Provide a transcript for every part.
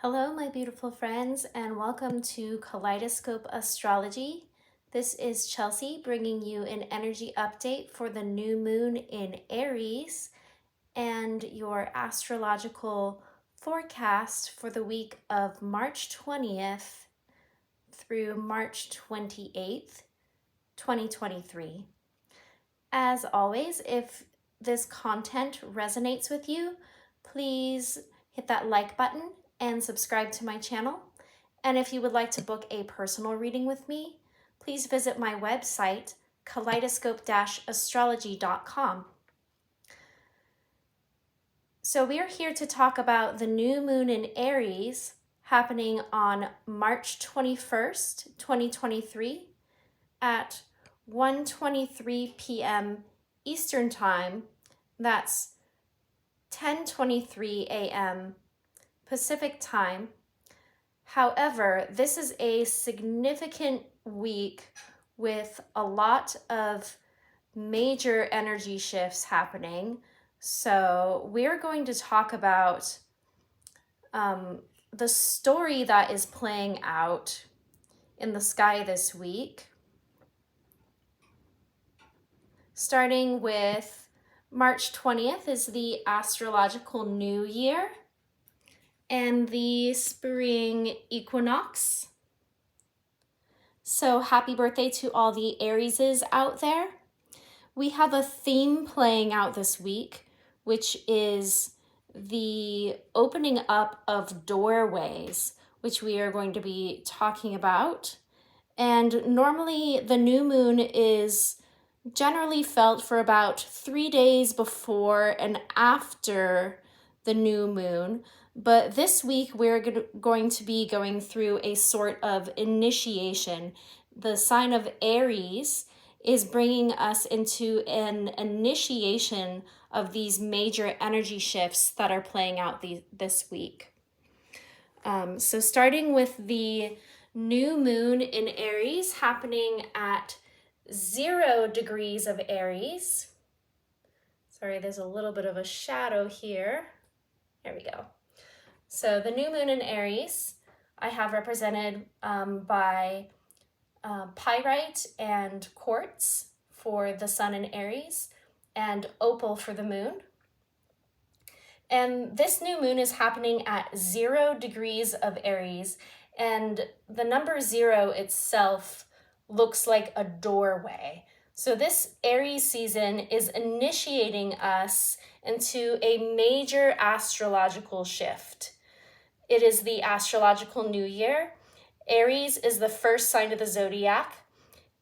Hello, my beautiful friends, and welcome to Kaleidoscope Astrology. This is Chelsea bringing you an energy update for the new moon in Aries and your astrological forecast for the week of March 20th through March 28th, 2023. As always, if this content resonates with you, please hit that like button and subscribe to my channel. And if you would like to book a personal reading with me, please visit my website, kaleidoscope-astrology.com. So we are here to talk about the new moon in Aries happening on March 21st, 2023 at 1:23 p.m. Eastern Time. That's 10:23 a.m. Pacific Time. However, this is a significant week with a lot of major energy shifts happening. So we're going to talk about the story that is playing out in the sky this week. Starting with March 20th is the astrological new year and the spring equinox. So happy birthday to all the Arieses out there. We have a theme playing out this week, which is the opening up of doorways, which we are going to be talking about. And normally the new moon is generally felt for about 3 days before and after the new moon. But this week we're going to be going through a sort of initiation. The sign of Aries is bringing us into an initiation of these major energy shifts that are playing out this week. So starting with the new moon in Aries happening at 0 degrees of Aries. Sorry, there's a little bit of a shadow here. There we go. So the new moon in Aries, I have represented by pyrite and quartz for the sun in Aries and opal for the moon. And this new moon is happening at 0 degrees of Aries, and the number 0 itself looks like a doorway. So this Aries season is initiating us into a major astrological shift. It is the astrological new year. Aries is the first sign of the zodiac.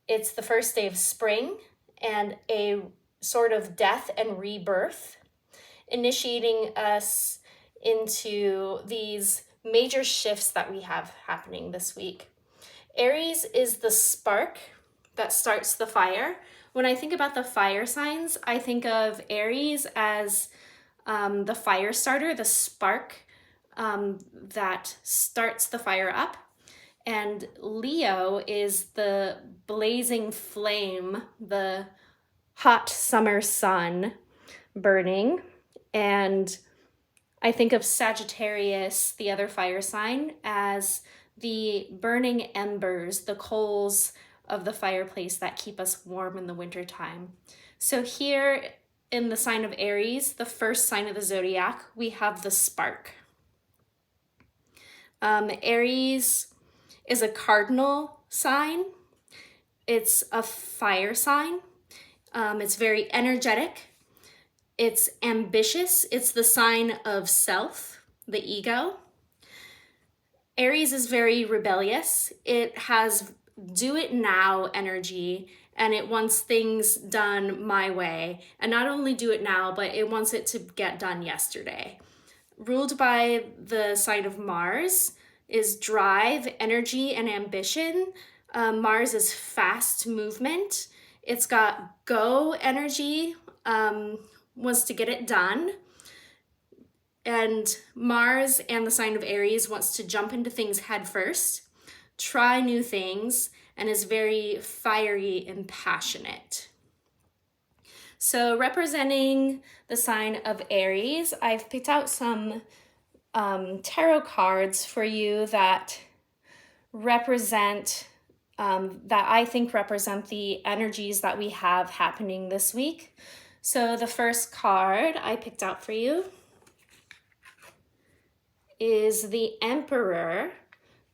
It's the first day of spring and a sort of death and rebirth, initiating us into these major shifts that we have happening this week. Aries is the spark that starts the fire. When I think about the fire signs, I think of Aries as the fire starter, the spark that starts the fire up. And Leo is the blazing flame, the hot summer sun burning. And I think of Sagittarius, the other fire sign, as the burning embers, the coals of the fireplace that keep us warm in the wintertime. So here in the sign of Aries, the first sign of the zodiac, we have the spark. Aries is a cardinal sign. It's a fire sign. It's very energetic. It's ambitious. It's the sign of self, the ego. Aries is very rebellious. It has do it now energy, and it wants things done my way. And not only do it now, but it wants it to get done yesterday. Ruled by the sign of Mars is drive, energy, and ambition. Mars is fast movement. It's got go energy, wants to get it done. And Mars and the sign of Aries wants to jump into things head first, try new things, and is very fiery and passionate. So representing the sign of Aries, I've picked out some tarot cards for you that represent, that I think represent the energies that we have happening this week. So the first card I picked out for you is the Emperor,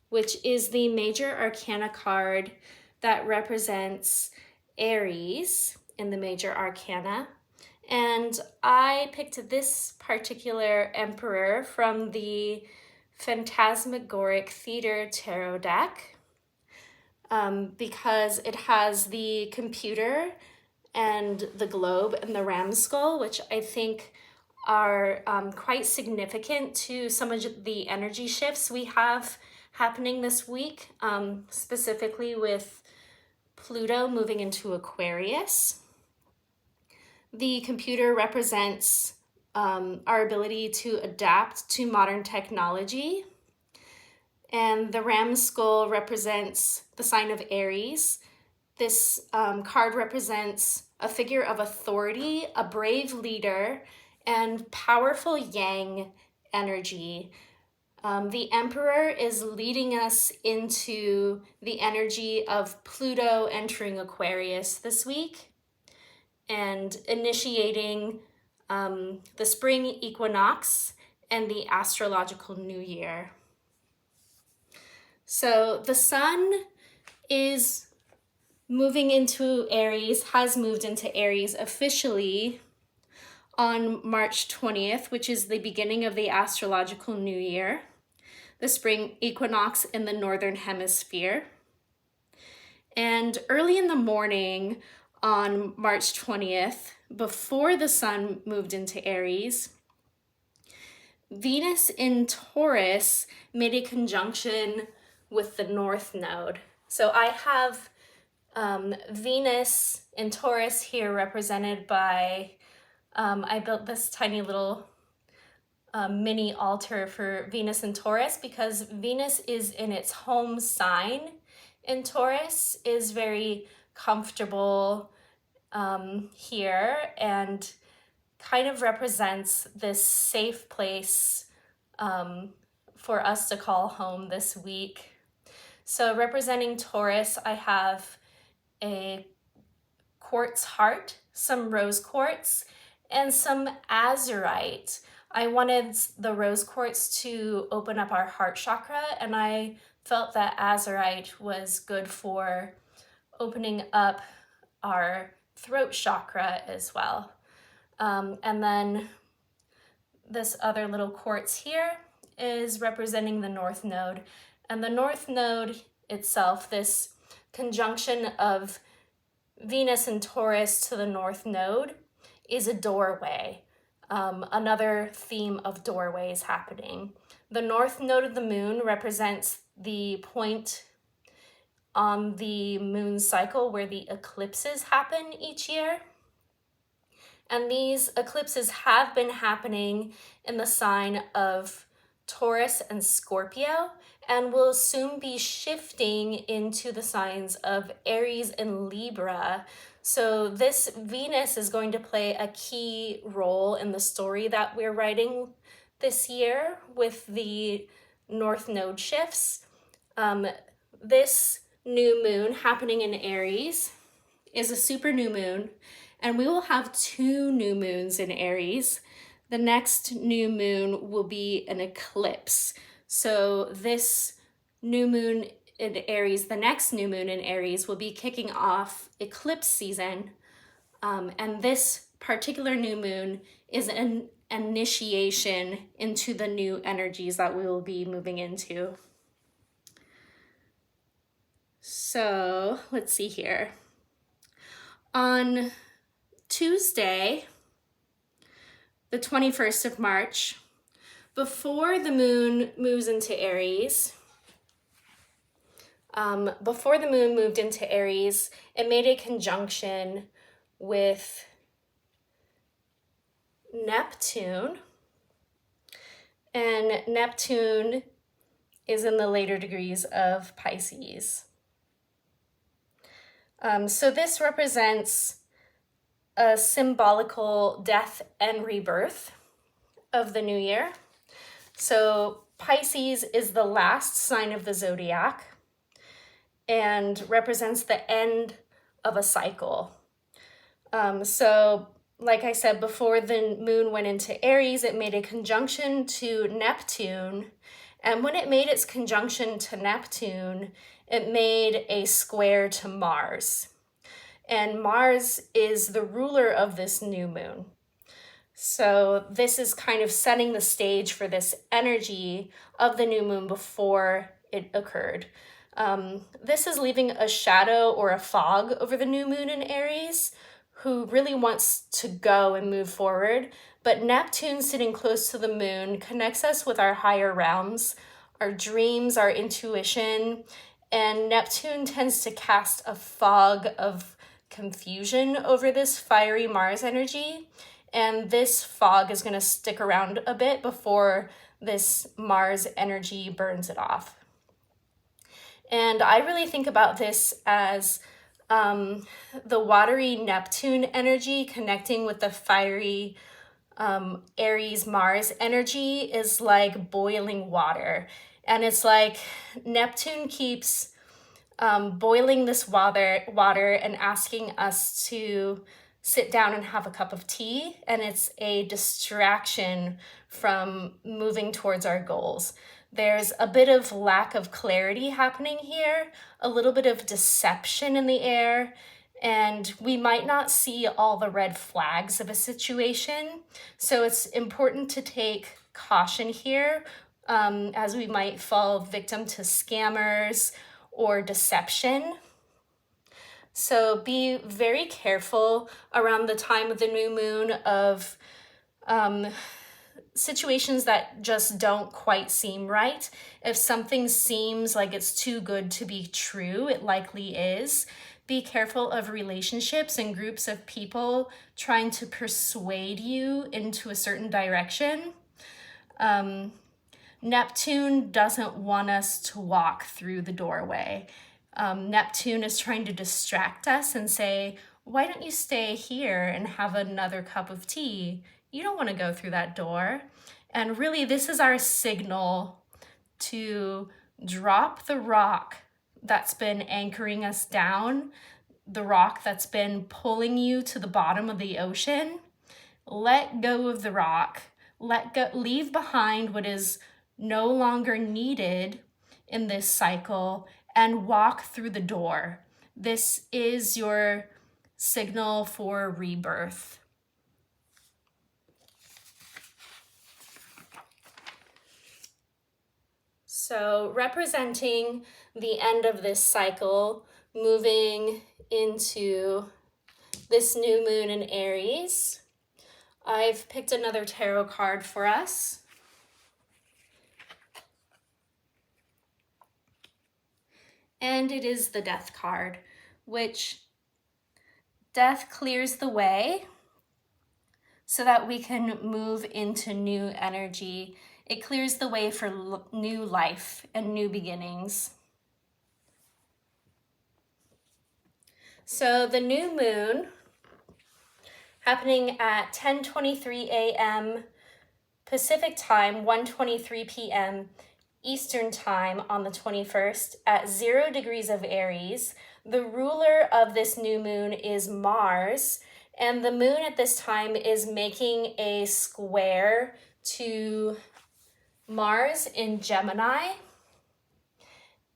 which is the major arcana card that represents Aries in the major arcana. And I picked this particular Emperor from the Phantasmagoric Theater Tarot deck because it has the computer and the globe and the ram skull, which I think are quite significant to some of the energy shifts we have happening this week, specifically with Pluto moving into Aquarius. The computer represents our ability to adapt to modern technology. And the ram skull represents the sign of Aries. This card represents a figure of authority, a brave leader, and powerful yang energy. The Emperor is leading us into the energy of Pluto entering Aquarius this week and initiating the spring equinox and the astrological new year. So the sun is moving into Aries, has moved into Aries officially on March 20th, which is the beginning of the astrological new year, the spring equinox in the northern hemisphere. And early in the morning on March 20th, before the sun moved into Aries, Venus in Taurus made a conjunction with the North Node. So I have Venus in Taurus here represented by, I built this tiny little mini altar for Venus in Taurus because Venus is in its home sign in Taurus, is very comfortable here and kind of represents this safe place for us to call home this week. So representing Taurus, I have a quartz heart, some rose quartz, and some azurite. I wanted the rose quartz to open up our heart chakra, and I felt that azurite was good for opening up our throat chakra as well. And then this other little quartz here is representing the North Node. And the North Node itself, this conjunction of Venus and Taurus to the North Node, is a doorway. Another theme of doorways happening. The North Node of the moon represents the point on the moon cycle where the eclipses happen each year. And these eclipses have been happening in the sign of Taurus and Scorpio, and will soon be shifting into the signs of Aries and Libra. So this Venus is going to play a key role in the story that we're writing this year with the North Node shifts. This new moon happening in Aries is a super new moon, and we will have 2 new moons in Aries. The next new moon will be an eclipse. So this new moon in Aries, the next new moon in Aries, will be kicking off eclipse season. And this particular new moon is an initiation into the new energies that we will be moving into. So let's see here. On Tuesday, the 21st of March, before the moon moves into Aries, it made a conjunction with Neptune, and Neptune is in the later degrees of Pisces. So this represents a symbolical death and rebirth of the new year. So Pisces is the last sign of the zodiac and represents the end of a cycle. So like I said, before the moon went into Aries, it made a conjunction to Neptune. And when it made its conjunction to Neptune, it made a square to Mars. And Mars is the ruler of this new moon. So this is kind of setting the stage for this energy of the new moon before it occurred. This is leaving a shadow or a fog over the new moon in Aries, who really wants to go and move forward. But Neptune sitting close to the moon connects us with our higher realms, our dreams, our intuition, and Neptune tends to cast a fog of confusion over this fiery Mars energy. And this fog is going to stick around a bit before this Mars energy burns it off. And I really think about this as the watery Neptune energy connecting with the fiery Aries Mars energy is like boiling water. And it's like Neptune keeps boiling this water and asking us to sit down and have a cup of tea. And it's a distraction from moving towards our goals. There's a bit of lack of clarity happening here, a little bit of deception in the air, and we might not see all the red flags of a situation. So it's important to take caution here, as we might fall victim to scammers or deception. So be very careful around the time of the new moon of situations that just don't quite seem right. If something seems like it's too good to be true, it likely is. Be careful of relationships and groups of people trying to persuade you into a certain direction. Neptune doesn't want us to walk through the doorway. Neptune is trying to distract us and say, why don't you stay here and have another cup of tea? You don't want to go through that door. And really, this is our signal to drop the rock that's been anchoring us down, the rock that's been pulling you to the bottom of the ocean. Let go of the rock. Leave behind what is no longer needed in this cycle and walk through the door. This is your signal for rebirth. So representing the end of this cycle, moving into this new moon in Aries, I've picked another tarot card for us. And it is the Death card, which death clears the way so that we can move into new energy. It clears the way for new life and new beginnings. So the new moon, happening at 10:23 a.m. Pacific time, 1:23 p.m. Eastern time on the 21st at 0 degrees of Aries. The ruler of this new moon is Mars, and the moon at this time is making a square to Mars in Gemini.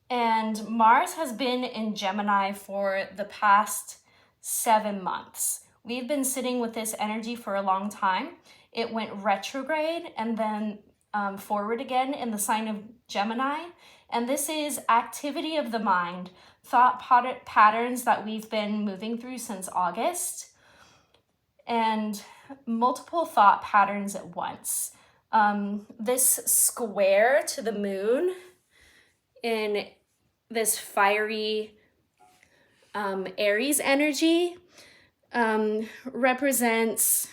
And Mars has been in Gemini for the past 7 months. We've been sitting with this energy for a long time. It went retrograde and then forward again in the sign of Gemini. And this is activity of the mind, thought patterns that we've been moving through since August, and multiple thought patterns at once. This square to the moon in this fiery Aries energy represents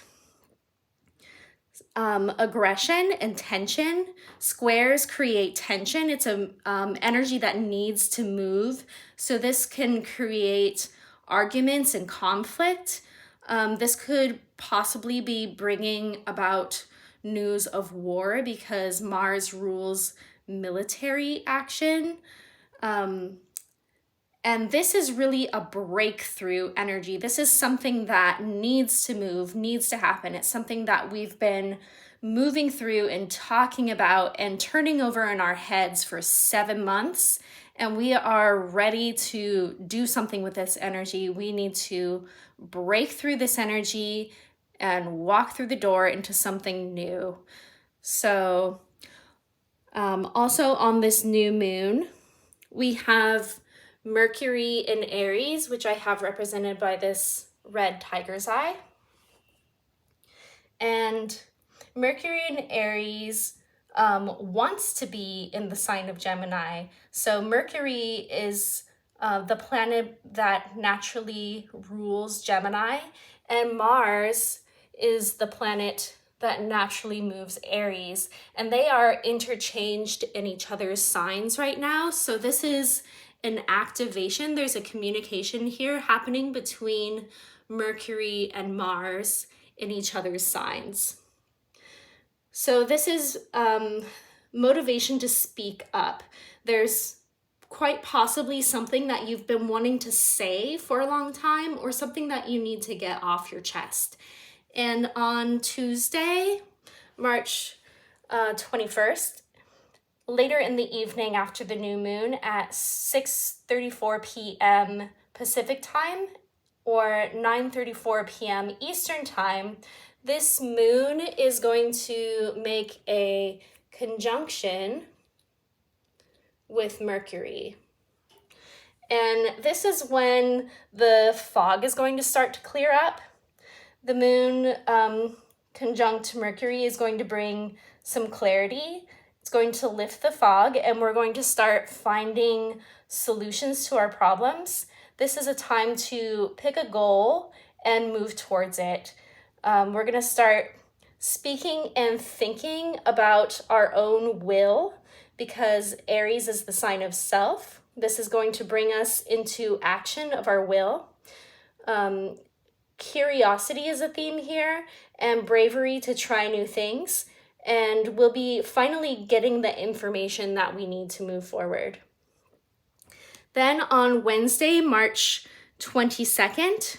aggression and tension. Squares create tension. It's a energy that needs to move. So this can create arguments and conflict. This could possibly be bringing about news of war because Mars rules military action. And this is really a breakthrough energy. This is something that needs to move, needs to happen. It's something that we've been moving through and talking about and turning over in our heads for 7 months. And we are ready to do something with this energy. We need to break through this energy and walk through the door into something new. So also on this new moon, we have Mercury in Aries, which I have represented by this red tiger's eye. And Mercury in Aries wants to be in the sign of Gemini. So Mercury is the planet that naturally rules Gemini, and Mars is the planet that naturally moves Aries. And they are interchanged in each other's signs right now. So this is an activation. There's a communication here happening between Mercury and Mars in each other's signs. So this is motivation to speak up. There's quite possibly something that you've been wanting to say for a long time, or something that you need to get off your chest. And on Tuesday, March 21st, later in the evening after the new moon at 6:34 p.m. Pacific time or 9:34 p.m. Eastern time, this moon is going to make a conjunction with Mercury. And this is when the fog is going to start to clear up. The moon conjunct Mercury is going to bring some clarity. It's going to lift the fog, and we're going to start finding solutions to our problems. This is a time to pick a goal and move towards it. We're going to start speaking and thinking about our own will, because Aries is the sign of self. This is going to bring us into action of our will. Curiosity is a theme here, and bravery to try new things. And we'll be finally getting the information that we need to move forward. Then on Wednesday, March 22nd,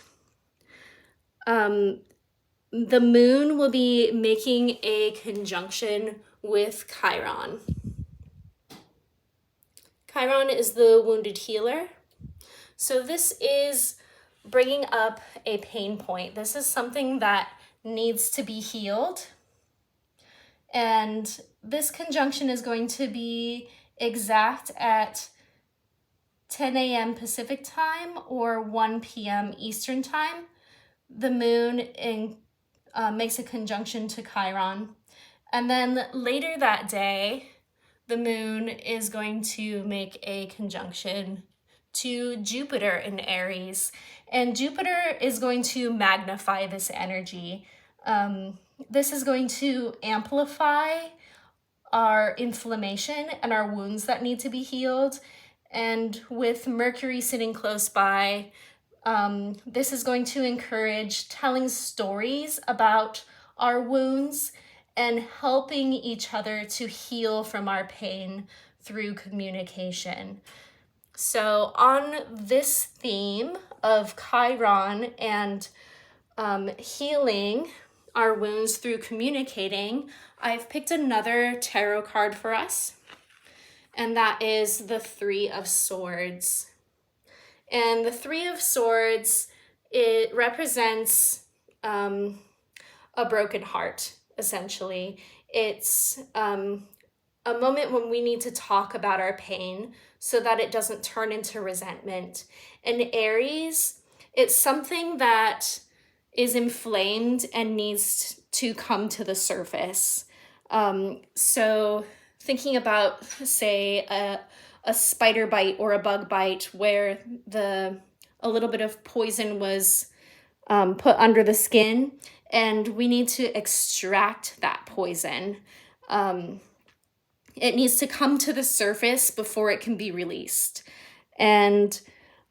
the moon will be making a conjunction with Chiron. Chiron is the wounded healer. So this is bringing up a pain point. This is something that needs to be healed. And this conjunction is going to be exact at 10 a.m. Pacific time or 1 p.m. Eastern time. The moon makes a conjunction to Chiron. And then later that day, the moon is going to make a conjunction to Jupiter in Aries. And Jupiter is going to magnify this energy. This is going to amplify our inflammation and our wounds that need to be healed. And with Mercury sitting close by, this is going to encourage telling stories about our wounds and helping each other to heal from our pain through communication. So on this theme of Chiron and healing our wounds through communicating, I've picked another tarot card for us, and that is the Three of Swords. And the Three of Swords, it represents a broken heart, essentially. It's a moment when we need to talk about our pain so that it doesn't turn into resentment. And Aries, it's something that is inflamed and needs to come to the surface. So thinking about, say, a spider bite or a bug bite where a little bit of poison was put under the skin, and we need to extract that poison. It needs to come to the surface before it can be released. And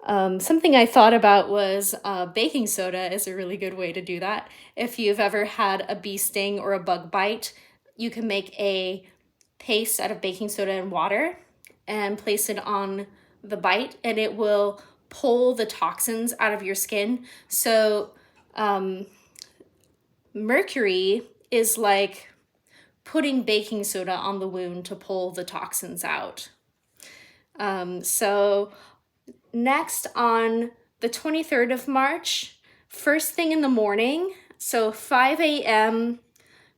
something I thought about was baking soda is a really good way to do that. If you've ever had a bee sting or a bug bite, you can make a paste out of baking soda and water and place it on the bite, and it will pull the toxins out of your skin. So mercury is like putting baking soda on the wound to pull the toxins out. So next, on the 23rd of March, first thing in the morning, so 5 a.m.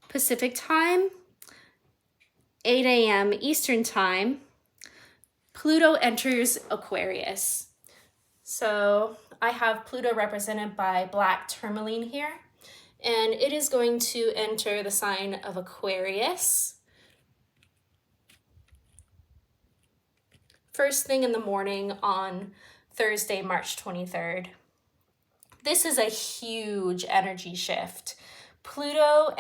Pacific time, 8 a.m. Eastern time, Pluto enters Aquarius. So I have Pluto represented by black tourmaline here, and it is going to enter the sign of Aquarius first thing in the morning on Thursday, March 23rd. This is a huge energy shift. Pluto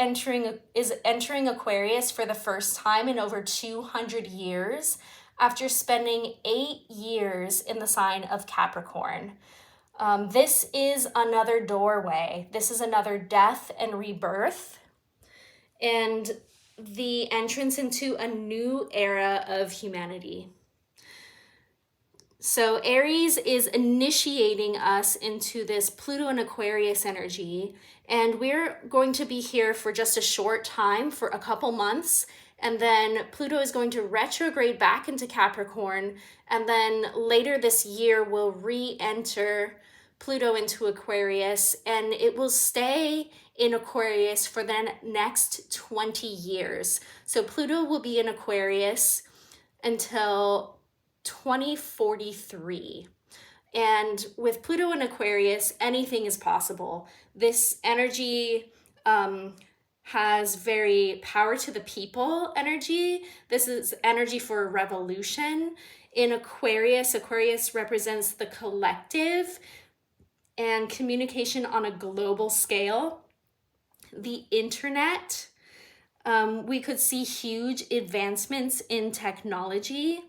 is entering Aquarius for the first time in over 200 years after spending 8 years in the sign of Capricorn. This is another doorway. This is another death and rebirth, and the entrance into a new era of humanity. So Aries is initiating us into this Pluto and Aquarius energy, and we're going to be here for just a short time, for a couple months, and then Pluto is going to retrograde back into Capricorn, and then later this year we'll re-enter Pluto into Aquarius, and it will stay in Aquarius for the next 20 years. So Pluto will be in Aquarius until 2043. And with Pluto in Aquarius, anything is possible. This energy has very power to the people energy. This is energy for a revolution. In Aquarius, Aquarius represents the collective and communication on a global scale. The internet, we could see huge advancements in technology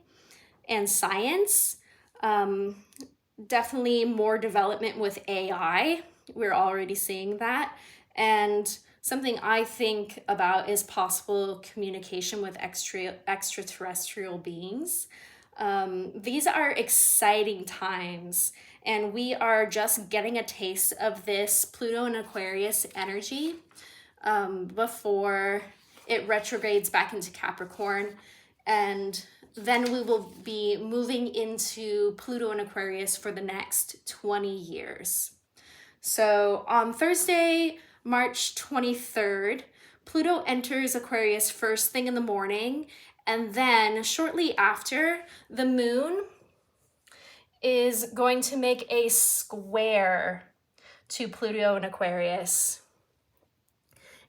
and science. Definitely more development with AI. We're already seeing that. And something I think about is possible communication with extraterrestrial beings. These are exciting times, and we are just getting a taste of this Pluto and Aquarius energy before it retrogrades back into Capricorn, and then we will be moving into Pluto and Aquarius for the next 20 years. So on Thursday, March 23rd, Pluto enters Aquarius first thing in the morning, and then shortly after, the moon is going to make a square to Pluto and Aquarius.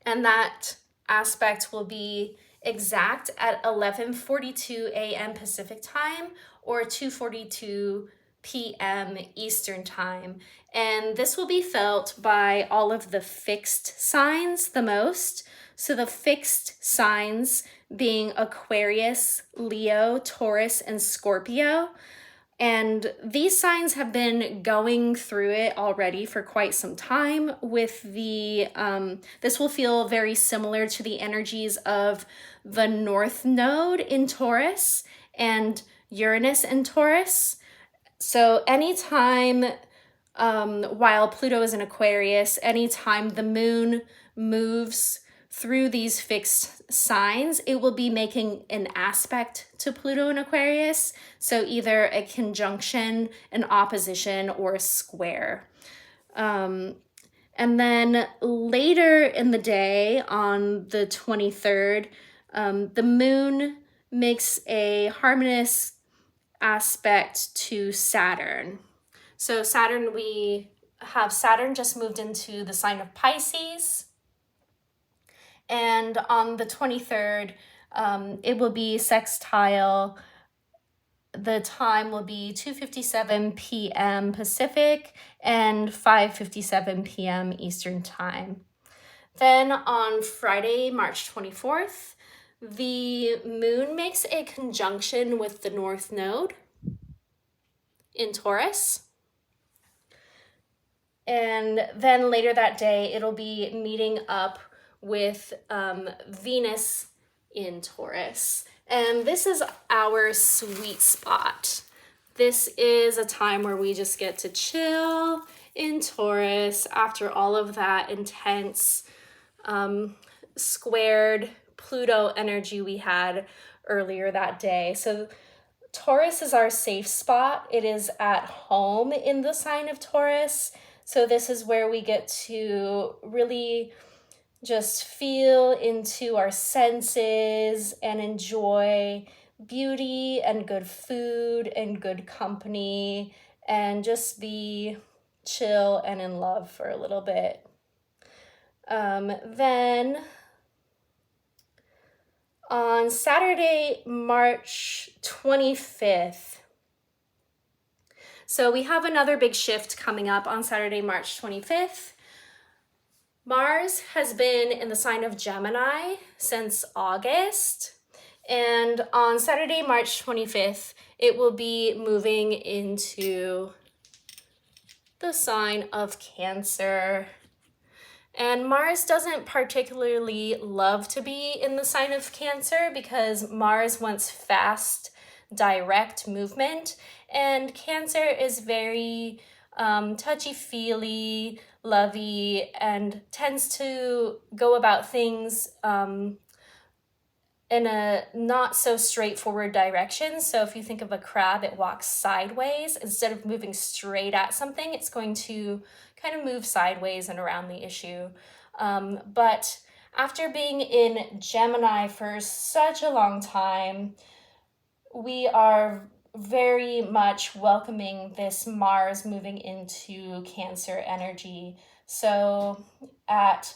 And that aspect will be exact at 11:42 a.m. Pacific time or 2:42 p.m. Eastern time. And this will be felt by all of the fixed signs the most. So the fixed signs being Aquarius, Leo, Taurus, and Scorpio. And these signs have been going through it already for quite some time with the, this will feel very similar to the energies of the North Node in Taurus and Uranus in Taurus. So anytime, while Pluto is in Aquarius, anytime the moon moves through these fixed signs, it will be making an aspect to Pluto in Aquarius. So either a conjunction, an opposition, or a square. And then later in the day, on the 23rd, the moon makes a harmonious aspect to Saturn. So Saturn, we have Saturn just moved into the sign of Pisces. And on the 23rd, it will be sextile. The time will be 2:57 p.m. Pacific and 5:57 p.m. Eastern time. Then on Friday, March 24th, the moon makes a conjunction with the North Node in Taurus. And then later that day, it'll be meeting up with Venus in Taurus. And this is our sweet spot. This is a time where we just get to chill in Taurus after all of that intense squared Pluto energy we had earlier that day. So Taurus is our safe spot. It is at home in the sign of Taurus. So this is where we get to really just feel into our senses and enjoy beauty and good food and good company and just be chill and in love for a little bit. Then on Saturday, March 25th, so we have another big shift coming up on Saturday, March 25th. Mars has been in the sign of Gemini since August, and on Saturday, March 25th, it will be moving into the sign of Cancer. And Mars doesn't particularly love to be in the sign of Cancer because Mars wants fast, direct movement, and Cancer is very touchy-feely, lovey, and tends to go about things in a not so straightforward direction. So if you think of a crab, it walks sideways. Instead of moving straight at something, it's going to kind of move sideways and around the issue. But after being in Gemini for such a long time, we are very much welcoming this Mars moving into Cancer energy. So at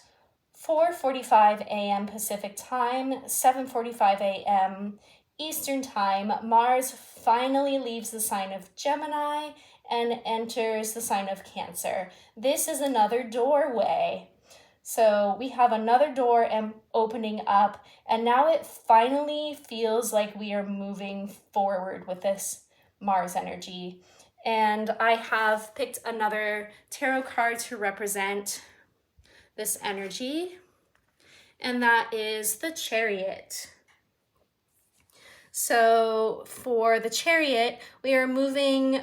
4:45 a.m. Pacific time, 7:45 a.m. Eastern time, Mars finally leaves the sign of Gemini and enters the sign of Cancer. This is another doorway. So we have another door opening up, and now it finally feels like we are moving forward with this Mars energy. And I have picked another tarot card to represent this energy, and that is the Chariot. So for the Chariot, we are moving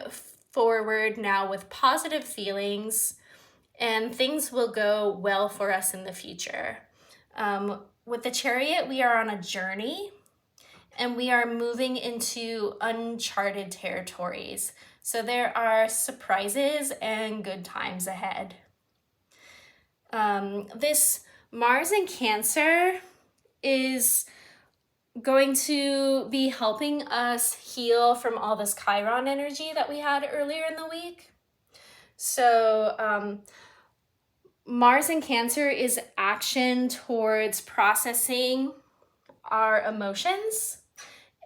forward now with positive feelings, and things will go well for us in the future. With the Chariot, we are on a journey, and we are moving into uncharted territories. So there are surprises and good times ahead. This Mars in Cancer is going to be helping us heal from all this Chiron energy that we had earlier in the week. So Mars in Cancer is action towards processing our emotions.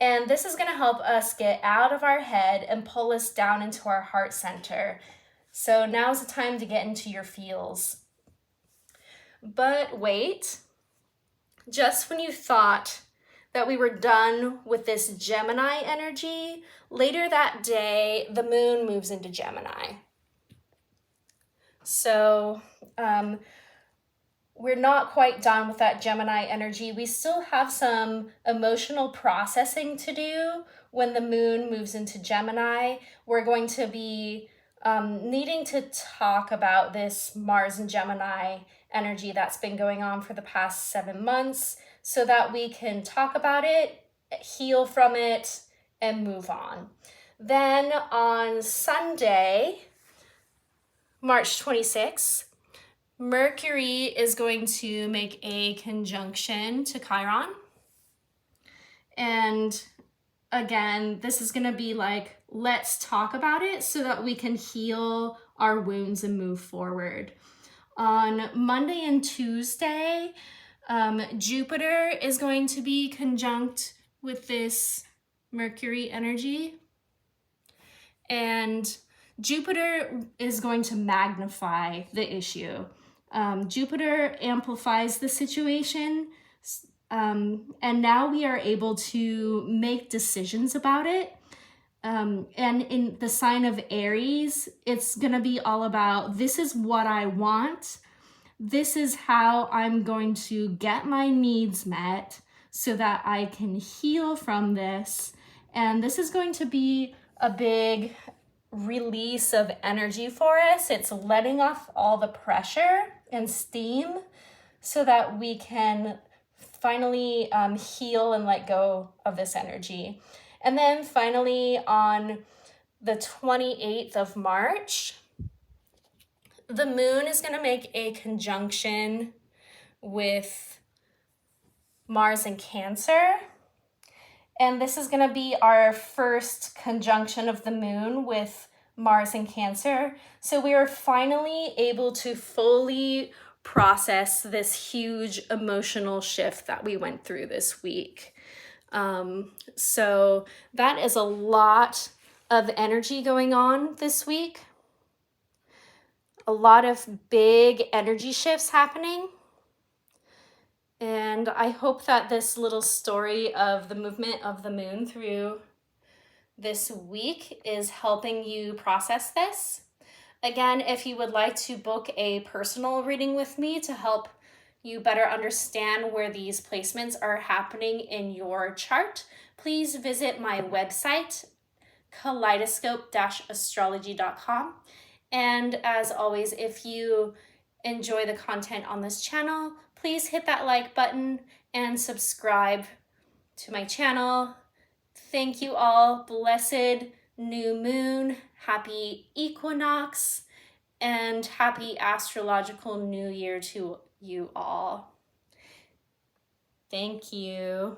And this is going to help us get out of our head and pull us down into our heart center. So now's the time to get into your feels. But wait, just when you thought that we were done with this Gemini energy, later that day, the moon moves into Gemini. So we're not quite done with that Gemini energy. We still have some emotional processing to do when the moon moves into Gemini. We're going to be needing to talk about this Mars and Gemini energy that's been going on for the past 7 months so that we can talk about it, heal from it, and move on. Then on Sunday, March 26th, Mercury is going to make a conjunction to Chiron. And again, this is going to be like, let's talk about it so that we can heal our wounds and move forward. On Monday and Tuesday, Jupiter is going to be conjunct with this Mercury energy. And Jupiter is going to magnify the issue. Jupiter amplifies the situation, and now we are able to make decisions about it. And in the sign of Aries, it's going to be all about, this is what I want. This is how I'm going to get my needs met so that I can heal from this. And this is going to be a big release of energy for us. It's letting off all the pressure and steam so that we can finally heal and let go of this energy. And then finally on the 28th of March, the moon is going to make a conjunction with Mars in Cancer. And this is going to be our first conjunction of the moon with Mars in Cancer. So we are finally able to fully process this huge emotional shift that we went through this week. So that is a lot of energy going on this week. A lot of big energy shifts happening. And I hope that this little story of the movement of the moon through this week is helping you process this. Again, if you would like to book a personal reading with me to help you better understand where these placements are happening in your chart, please visit my website, kaleidoscope-astrology.com. And as always, if you enjoy the content on this channel, please hit that like button and subscribe to my channel. Thank you all. Blessed new moon. Happy equinox. And happy astrological new year to you all. Thank you.